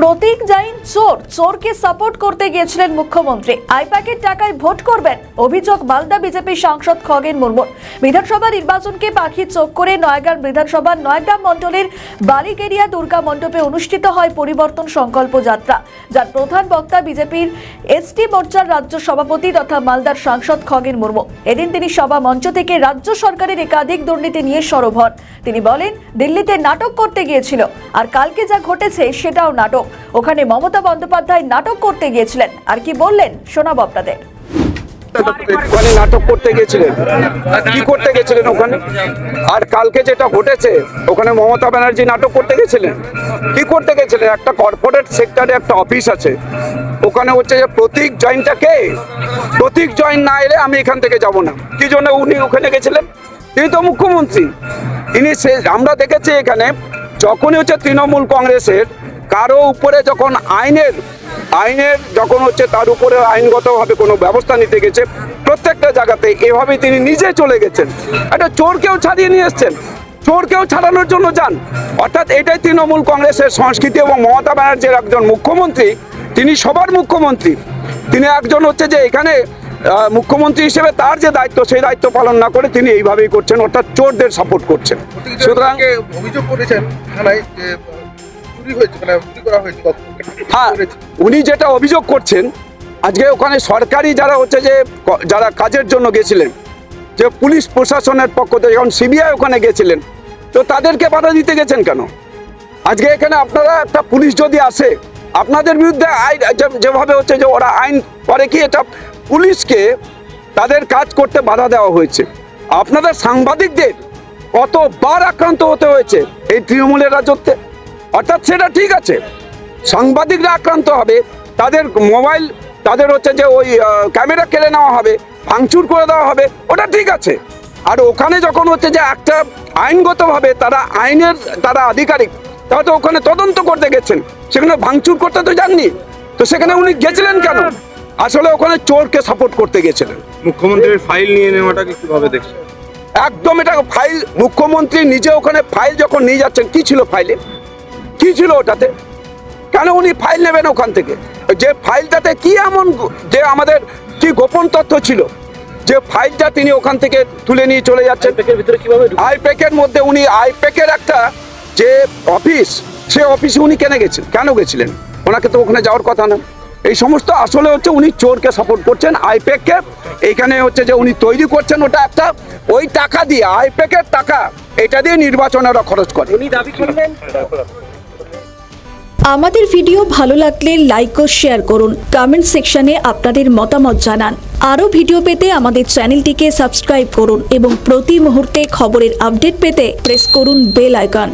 প্রতীক জৈন চোরকে সাপোর্ট করতে গিয়েছিলেন মুখ্যমন্ত্রী। আইপ্যাকের টাকায় ভোট করবেন, অভিযোগ মালদা বিজেপি সাংসদ খগেন মুর্মুর। বিধানসভা নির্বাচনকে পাখির চোখ করে নয়াগ্রাম বিধানসভার নয়াগ্রাম মণ্ডলের বালিকেরিয়া দুর্গা মণ্ডপে অনুষ্ঠিত হয় পরিবর্তন সংকল্প যাত্রা, যার প্রধান বক্তা বিজেপির এসটি মোর্চার রাজ্য সভাপতি তথা মালদার সাংসদ খগেন মুর্মু। এদিন তিনি সভা মঞ্চ থেকে রাজ্য সরকারের একাধিক দুর্নীতি নিয়ে সরব হন। তিনি বলেন, দিল্লিতে নাটক করতে গিয়েছিল, আর কালকে যা ঘটেছে সেটাও নাটক। ওখানে মমতা বন্দ্যোপাধ্যায় নাটক করতে গিয়েছিলেন। আর কি বললেন শোনাবো আপনাদের। ওখানে নাটক করতে গেছিলেন, কি করতে গেছিলেন ওখানে? আর কালকে যেটা ঘটেছে ওখানে মমতা ব্যানার্জি নাটক করতে গেছিলেন, কি করতে গেছিলেন? একটা কর্পোরেট সেক্টরে একটা অফিস আছে, ওখানে হচ্ছে যে প্রতীক জৈনটা কে? প্রতীক জৈন না এলে আমি এখান থেকে যাব না। কি জন্য উনি ওখানে গেছিলেন? তিনি তো মুখ্যমন্ত্রী। তিনি আমরা দেখেছি এখানে যখনই হচ্ছে তৃণমূল কংগ্রেসের কারো উপরে যখন আইনের যখন হচ্ছে তার উপরে আইনগতভাবে কোনো ব্যবস্থা নিতে গেছে, প্রত্যেকটা জায়গাতে এভাবে তিনি নিজে চলে গেছেন। একটা চোরকেও ছাড়িয়ে নিয়ে এসছেন, চোরকেও ছাড়ানোর জন্য যান। অর্থাৎ এটাই তৃণমূল কংগ্রেসের সংস্কৃতি। এবং মমতা ব্যানার্জির একজন মুখ্যমন্ত্রী, তিনি সবার মুখ্যমন্ত্রী। তিনি একজন হচ্ছে যে এখানে মুখ্যমন্ত্রী হিসেবে তার যে দায়িত্ব, সেই দায়িত্ব পালন না করে তিনি এইভাবেই করছেন, অর্থাৎ চোরদের সাপোর্ট করছেন। সুতরাং অভিযোগ করেছেন থানায় যে চুরি হয়েছে, মানে চুরি করা হয়েছে। হ্যাঁ, উনি যেটা অভিযোগ করছেন, আজকে ওখানে সরকারি যারা হচ্ছে যে যারা কাজের জন্য গেছিলেন, যে পুলিশ প্রশাসনের পক্ষ থেকে যখন সিবিআই ওখানে গেছিলেন, তো তাদেরকে বাধা দিতে গেছেন কেন? আজকে এখানে আপনারা একটা পুলিশ যদি আসে, আপনাদের বিরুদ্ধে আইন যেভাবে হচ্ছে যে ওরা আইন করে, কি এটা পুলিশকে তাদের কাজ করতে বাধা দেওয়া হয়েছে। আপনাদের সাংবাদিকদের কতবার আক্রান্ত হতে হয়েছে এই তৃণমূলের রাজত্বে। অর্থাৎ সেটা ঠিক আছে, সাংবাদিকরা আক্রান্ত হবে, তাদের মোবাইল, তাদের হচ্ছে যে ওই ক্যামেরা কেড়ে নেওয়া হবে, ভাঙচুর করে দেওয়া হবে, ওটা ঠিক আছে। আর ওখানে যখন হচ্ছে যে একটা আইনগতভাবে তারা আধিকারিক, তারা তো ওখানে তদন্ত করতে গেছেন, সেখানে ভাঙচুর করতে তো যাননি। তো সেখানে উনি গেছিলেন কেন? আসলে ওখানে চোরকে সাপোর্ট করতে গেছিলেন। মুখ্যমন্ত্রীর ফাইল নিয়ে নেওয়াটাকে কিভাবে দেখছেন? একদম এটা ফাইল, মুখ্যমন্ত্রী নিজে ওখানে ফাইল যখন নিয়ে যাচ্ছেন, কি ছিল ফাইলে? কি ছিল ওটাতে? কেন উনি ফাইল নেবেন ওখান থেকে? যে ফাইলটাতে কি এমন যে আমাদের কি গোপন তথ্য ছিল যে ফাইলটা তিনি ওখান থেকে তুলে নিয়ে চলে যাচ্ছেন? আইপ্যাকের মধ্যে উনি আইপ্যাকের একটা যে অফিস, সে অফিসে উনি কেন গেছিলেন? ওনাকে তো ওখানে যাওয়ার কথা না। এই সমস্ত আসলে হচ্ছে উনি চোরকে সাপোর্ট করছেন, আইপ্যাককে এইখানে হচ্ছে যে উনি তৈরি করছেন। ওটা একটা ওই টাকা দিয়ে, আইপ্যাকের টাকা, এটা দিয়ে নির্বাচনে ওরা খরচ করে। উনি দাবি করলেন। আমাদের ভিডিও ভালো লাগলে লাইক ও শেয়ার করুন, কমেন্ট সেকশনে আপনাদের মতামত জানান। আরও ভিডিও পেতে আমাদের চ্যানেলটিকে সাবস্ক্রাইব করুন এবং প্রতি মুহূর্তে খবরের আপডেট পেতে প্রেস করুন বেল আইকন।